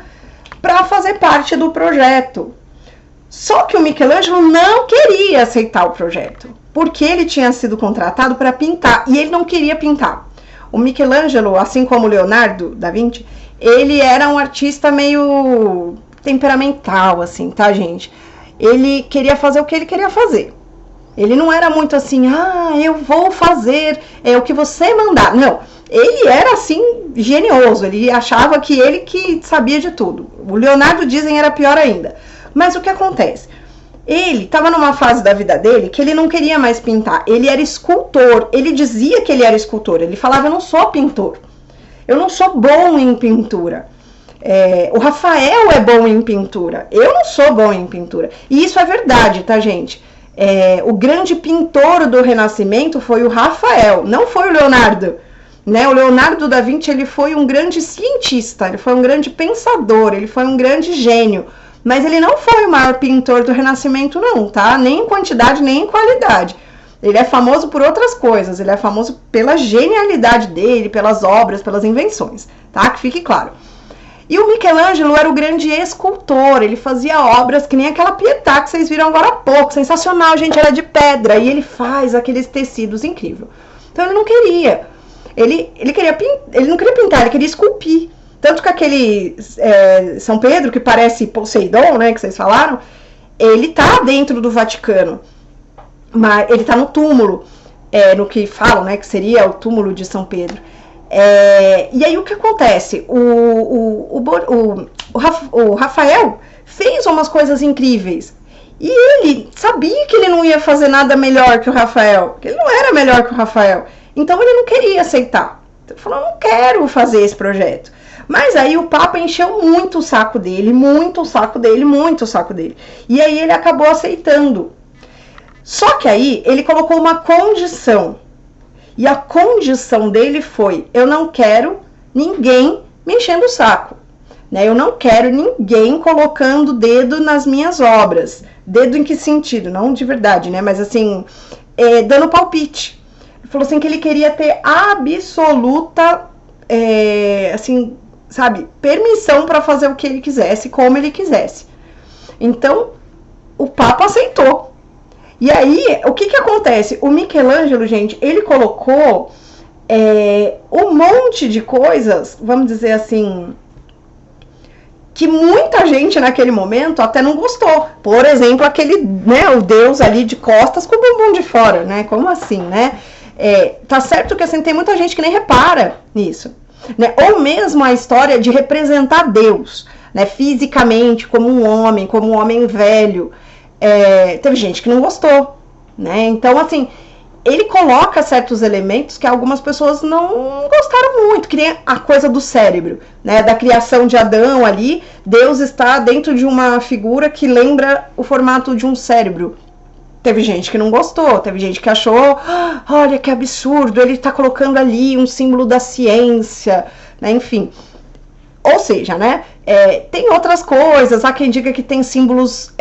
para fazer parte do projeto. Só que o Michelangelo não queria aceitar o projeto, porque ele tinha sido contratado para pintar, e ele não queria pintar. O Michelangelo, assim como o Leonardo da Vinci, ele era um artista meio temperamental, assim, tá, gente? Ele queria fazer o que ele queria fazer. Ele não era muito assim, eu vou fazer o que você mandar. Não, ele era, assim, genioso, ele achava que ele que sabia de tudo. O Leonardo, dizem, era pior ainda. Mas o que acontece? Ele estava numa fase da vida dele que ele não queria mais pintar. Ele era escultor. Ele dizia que ele era escultor. Ele falava, eu não sou pintor. Eu não sou bom em pintura. O Rafael é bom em pintura. Eu não sou bom em pintura. E isso é verdade, tá, gente? O grande pintor do Renascimento foi o Rafael, não foi o Leonardo. Né? O Leonardo da Vinci, ele foi um grande cientista, ele foi um grande pensador, ele foi um grande gênio. Mas ele não foi o maior pintor do Renascimento, não, tá? Nem em quantidade, nem em qualidade. Ele é famoso por outras coisas, ele é famoso pela genialidade dele, pelas obras, pelas invenções, tá? Que fique claro. E o Michelangelo era o grande escultor, ele fazia obras que nem aquela Pietà que vocês viram agora há pouco, sensacional, gente, era de pedra, e ele faz aqueles tecidos incríveis. Então ele não queria, ele não queria pintar, ele queria esculpir. Tanto que aquele São Pedro, que parece Poseidon, né, que vocês falaram, ele tá dentro do Vaticano. Mas ele tá no túmulo, no que falam, né, que seria o túmulo de São Pedro. E aí o que acontece? O Rafael fez umas coisas incríveis. E ele sabia que ele não ia fazer nada melhor que o Rafael, que ele não era melhor que o Rafael. Então ele não queria aceitar. Ele falou, não quero fazer esse projeto. Mas aí o Papa encheu muito o saco dele, muito o saco dele, muito o saco dele. E aí ele acabou aceitando. Só que aí ele colocou uma condição. E a condição dele foi, eu não quero ninguém me enchendo o saco. Né? Eu não quero ninguém colocando dedo nas minhas obras. Dedo em que sentido? Não de verdade, né? Mas assim, dando palpite. Ele falou assim que ele queria ter absoluta, assim, sabe, permissão para fazer o que ele quisesse, como ele quisesse. Então, o Papa aceitou. E aí, o que acontece? O Michelangelo, gente, ele colocou um monte de coisas, vamos dizer assim, que muita gente naquele momento até não gostou. Por exemplo, aquele, né, o Deus ali de costas com o bumbum de fora, né? Como assim, né? Tá certo que assim, tem muita gente que nem repara nisso. Né? Ou mesmo a história de representar Deus, né, fisicamente, como um homem velho. Teve gente que não gostou, né? Então, assim, ele coloca certos elementos que algumas pessoas não gostaram muito, que nem a coisa do cérebro, né? Da criação de Adão ali, Deus está dentro de uma figura que lembra o formato de um cérebro. Teve gente que não gostou, teve gente que achou, olha que absurdo, ele está colocando ali um símbolo da ciência, né? Enfim. Ou seja, né, tem outras coisas, há quem diga que tem símbolos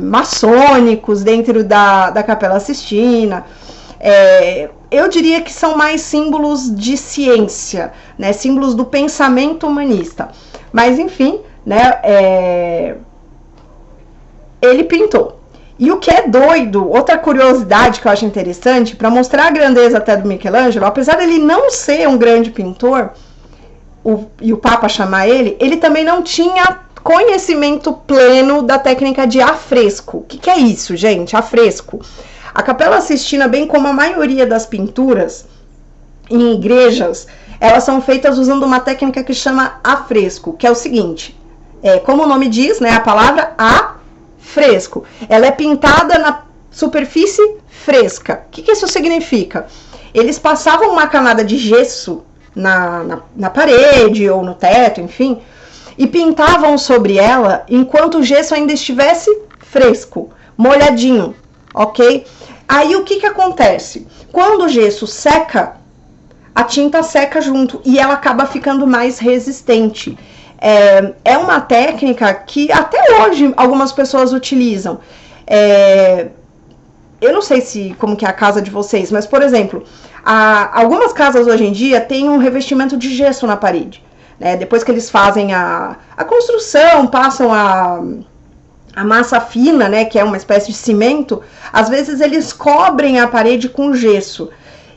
maçônicos dentro da Capela Sistina. Eu diria que são mais símbolos de ciência, né, símbolos do pensamento humanista. Mas, enfim, né, ele pintou. E o que é doido, outra curiosidade que eu acho interessante, para mostrar a grandeza até do Michelangelo, apesar dele não ser um grande pintor, e o Papa chamar ele também não tinha conhecimento pleno da técnica de afresco. O que é isso, gente? Afresco. A Capela Sistina, bem como a maioria das pinturas em igrejas, elas são feitas usando uma técnica que chama afresco, que é o seguinte, como o nome diz, né, a palavra afresco, ela é pintada na superfície fresca. O que isso significa? Eles passavam uma camada de gesso na parede ou no teto, enfim, e pintavam sobre ela enquanto o gesso ainda estivesse fresco, molhadinho, ok? Aí o que acontece? Quando o gesso seca, a tinta seca junto e ela acaba ficando mais resistente. É uma técnica que até hoje algumas pessoas utilizam. Eu não sei como que é a casa de vocês, mas, por exemplo, algumas casas hoje em dia têm um revestimento de gesso na parede. Né? Depois que eles fazem a construção, passam a massa fina, né, que é uma espécie de cimento, às vezes eles cobrem a parede com gesso.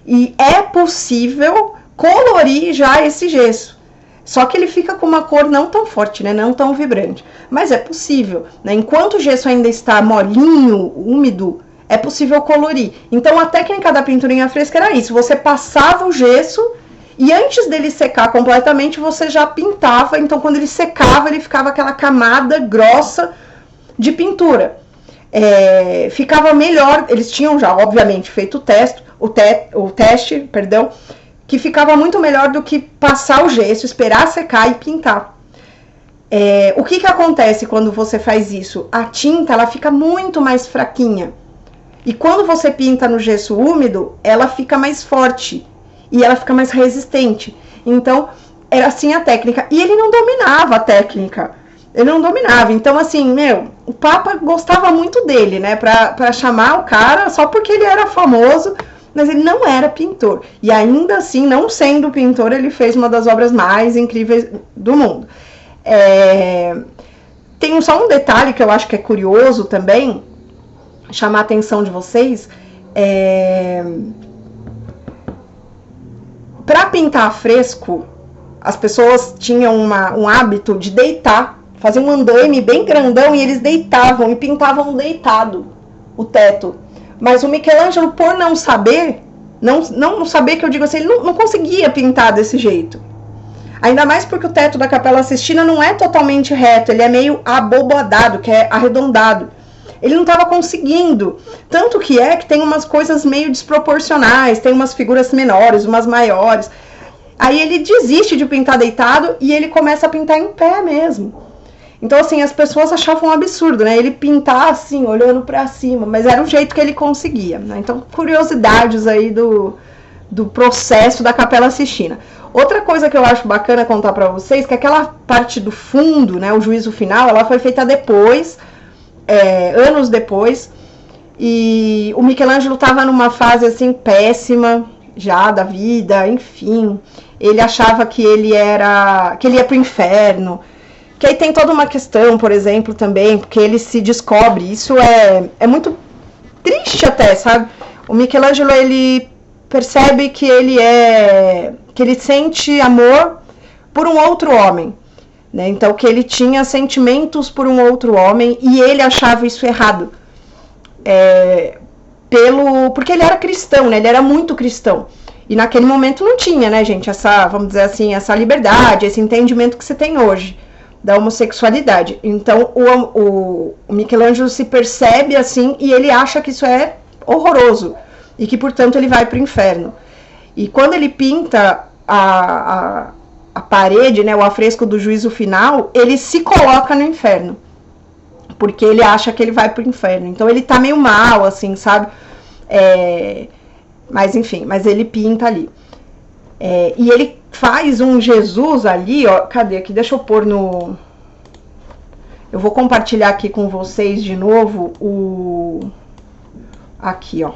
E é possível colorir já esse gesso. Só que ele fica com uma cor não tão forte, né, não tão vibrante. Mas é possível. Né? Enquanto o gesso ainda está molinho, úmido, é possível colorir. Então a técnica da pintura em afresco era isso. Você passava o gesso e antes dele secar completamente, você já pintava. Então quando ele secava, ele ficava aquela camada grossa de pintura. Ficava melhor. Eles tinham já, obviamente, feito o teste, que ficava muito melhor do que passar o gesso, esperar secar e pintar. O que acontece quando você faz isso? A tinta ela fica muito mais fraquinha. E quando você pinta no gesso úmido, ela fica mais forte e ela fica mais resistente. Então, era assim a técnica. E ele não dominava a técnica. Ele não dominava. Então, assim, o Papa gostava muito dele, né? Pra chamar o cara só porque ele era famoso, mas ele não era pintor. E ainda assim, não sendo pintor, ele fez uma das obras mais incríveis do mundo. Tem só um detalhe que eu acho que é curioso também, chamar a atenção de vocês. Para pintar a fresco, as pessoas tinham um hábito de deitar, fazer um andaime bem grandão e eles deitavam e pintavam deitado o teto. Mas o Michelangelo, por não saber, não saber que eu digo assim, ele não conseguia pintar desse jeito. Ainda mais porque o teto da Capela Sistina não é totalmente reto, ele é meio abobadado, que é arredondado. Ele não estava conseguindo. Tanto que tem umas coisas meio desproporcionais, tem umas figuras menores, umas maiores. Aí ele desiste de pintar deitado e ele começa a pintar em pé mesmo. Então, assim, as pessoas achavam um absurdo, né? Ele pintar assim, olhando pra cima, mas era o jeito que ele conseguia, né? Então, curiosidades aí do processo da Capela Sistina. Outra coisa que eu acho bacana contar pra vocês, que aquela parte do fundo, né, o juízo final, ela foi feita depois, anos depois, e o Michelangelo estava numa fase assim péssima já da vida, enfim, ele achava que ele ia pro inferno, que aí tem toda uma questão, por exemplo, também, porque ele se descobre, isso é muito triste até, sabe? O Michelangelo, ele percebe que ele sente amor por um outro homem, né? Então, que ele tinha sentimentos por um outro homem e ele achava isso errado. Porque ele era cristão, né? Ele era muito cristão. E naquele momento não tinha, né, gente, vamos dizer assim, essa liberdade, esse entendimento que você tem hoje da homossexualidade. Então, o Michelangelo se percebe assim e ele acha que isso é horroroso e que, portanto, ele vai para o inferno. E quando ele pinta a parede, né, o afresco do juízo final, ele se coloca no inferno, porque ele acha que ele vai pro inferno. Então ele tá meio mal, assim, sabe? Mas enfim, mas ele pinta ali. E ele faz um Jesus ali, ó. Cadê aqui? Deixa eu pôr no... Eu vou compartilhar aqui com vocês de novo aqui, ó.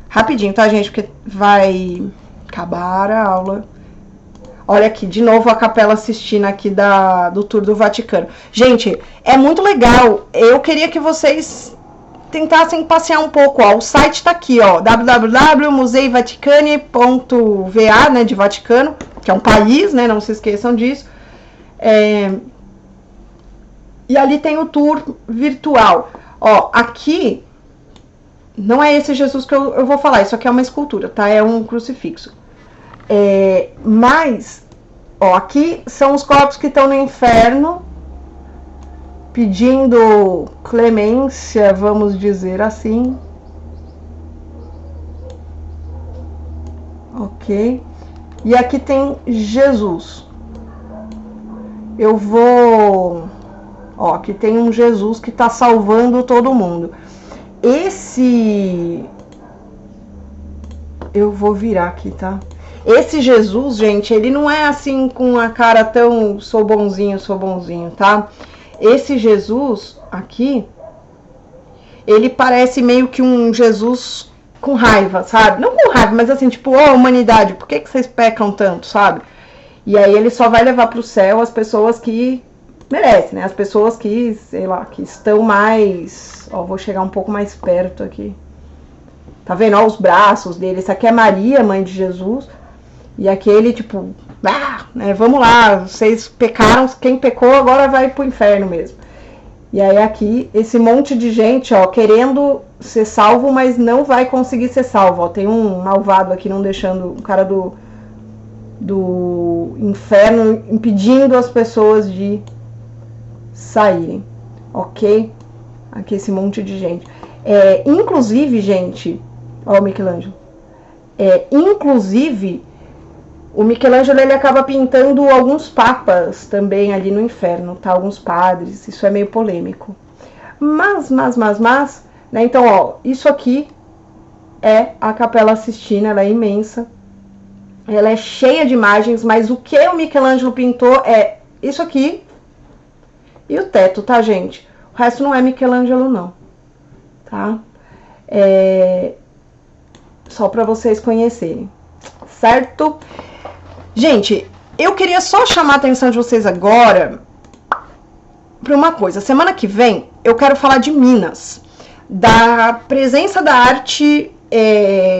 Rapidinho, tá, gente? Porque vai acabar a aula. Olha aqui, de novo a Capela Sistina aqui do Tour do Vaticano. Gente, é muito legal. Eu queria que vocês tentassem passear um pouco, ó. O site tá aqui, ó, www.museivaticani.va, né, de Vaticano, que é um país, né, não se esqueçam disso. E ali tem o tour virtual. Ó, aqui não é esse Jesus que eu vou falar, isso aqui é uma escultura, tá? É um crucifixo. Mas, ó, aqui são os corpos que estão no inferno, pedindo clemência, vamos dizer assim. Ok. E aqui tem Jesus. Eu vou... Ó, aqui tem um Jesus que está salvando todo mundo. Eu vou virar aqui, tá? Esse Jesus, gente, ele não é assim com a cara tão sou bonzinho, tá? Esse Jesus aqui, ele parece meio que um Jesus com raiva, sabe? Não com raiva, mas assim, tipo, ó, humanidade, por que vocês pecam tanto, sabe? E aí ele só vai levar pro céu as pessoas que merecem, né? As pessoas que, sei lá, que estão mais... Ó, vou chegar um pouco mais perto aqui. Tá vendo? Ó, os braços dele. Esse aqui é Maria, mãe de Jesus. E aquele, tipo, né? Vamos lá, vocês pecaram, quem pecou agora vai pro inferno mesmo. E aí aqui, esse monte de gente, ó, querendo ser salvo, mas não vai conseguir ser salvo. Ó, tem um malvado aqui não deixando o cara do inferno, impedindo as pessoas de saírem, ok? Aqui esse monte de gente. Inclusive, gente, ó, o Michelangelo. Inclusive, o Michelangelo, ele acaba pintando alguns papas também ali no inferno, tá? Alguns padres, isso é meio polêmico. Mas, né? Então, ó, isso aqui é a Capela Sistina, ela é imensa. Ela é cheia de imagens, mas o que o Michelangelo pintou é isso aqui, e o teto, tá, gente? O resto não é Michelangelo, não, tá? Só para vocês conhecerem, certo? Gente, eu queria só chamar a atenção de vocês agora para uma coisa. Semana que vem eu quero falar de Minas, da presença da arte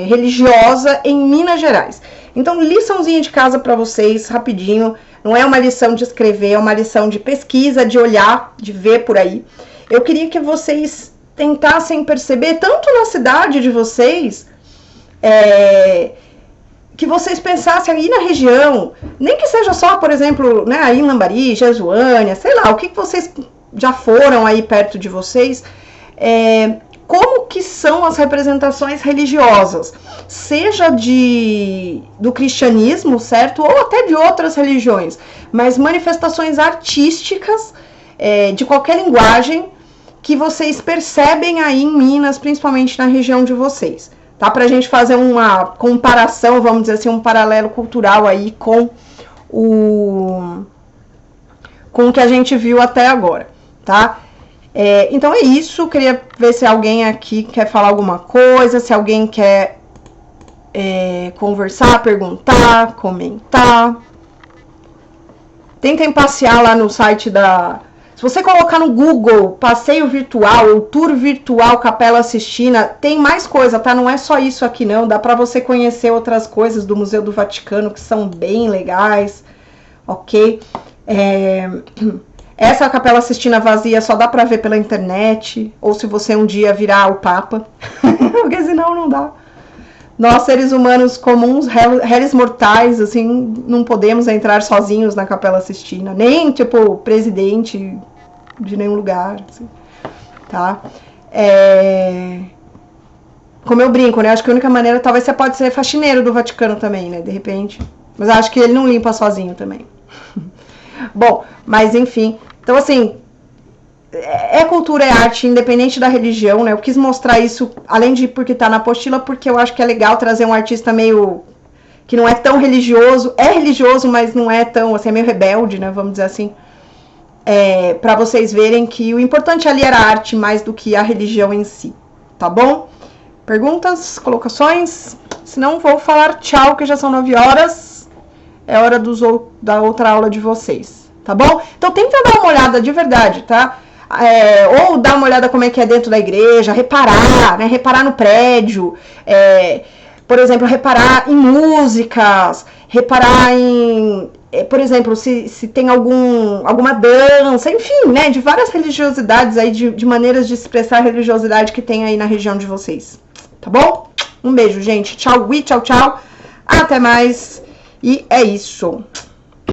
religiosa em Minas Gerais. Então, liçãozinha de casa para vocês, rapidinho. Não é uma lição de escrever, é uma lição de pesquisa, de olhar, de ver por aí. Eu queria que vocês tentassem perceber, tanto na cidade de vocês, que vocês pensassem aí na região, nem que seja só, por exemplo, né, aí em Lambari, Jesuânia, sei lá, o que vocês já foram aí perto de vocês, como que são as representações religiosas, seja do cristianismo, certo? Ou até de outras religiões, mas manifestações artísticas de qualquer linguagem que vocês percebem aí em Minas, principalmente na região de vocês, tá? Pra gente fazer uma comparação, vamos dizer assim, um paralelo cultural aí com o que a gente viu até agora, tá? Então é isso, queria ver se alguém aqui quer falar alguma coisa, se alguém quer conversar, perguntar, comentar. Tentem passear lá no site Se você colocar no Google passeio virtual ou tour virtual Capela Sistina, tem mais coisa, tá? Não é só isso aqui não, dá pra você conhecer outras coisas do Museu do Vaticano que são bem legais, ok? Essa Capela Sistina vazia só dá pra ver pela internet, ou se você um dia virar o Papa, porque senão não dá. Nós, seres humanos comuns, réis mortais, assim, não podemos entrar sozinhos na Capela Sistina, nem, tipo, presidente de nenhum lugar, assim, tá? Como eu brinco, né, acho que a única maneira, talvez você pode ser faxineiro do Vaticano também, né, de repente, mas acho que ele não limpa sozinho também. Bom, mas enfim, então assim, cultura, é arte, independente da religião, né? Eu quis mostrar isso, além de porque tá na apostila, porque eu acho que é legal trazer um artista meio que não é tão religioso, é religioso, mas não é tão, assim, é meio rebelde, né? Vamos dizer assim, pra vocês verem que o importante ali era a arte mais do que a religião em si, tá bom? Perguntas, colocações? Se não, vou falar tchau, que já são 9 horas, é hora da outra aula de vocês, tá bom? Então tenta dar uma olhada de verdade, tá? Ou dar uma olhada como é que é dentro da igreja, reparar, né? Reparar no prédio, por exemplo, reparar em músicas, reparar em, por exemplo, se tem alguma dança, enfim, né? De várias religiosidades aí, de maneiras de expressar a religiosidade que tem aí na região de vocês, tá bom? Um beijo, gente. Tchau, tchau, tchau. Até mais. E é isso.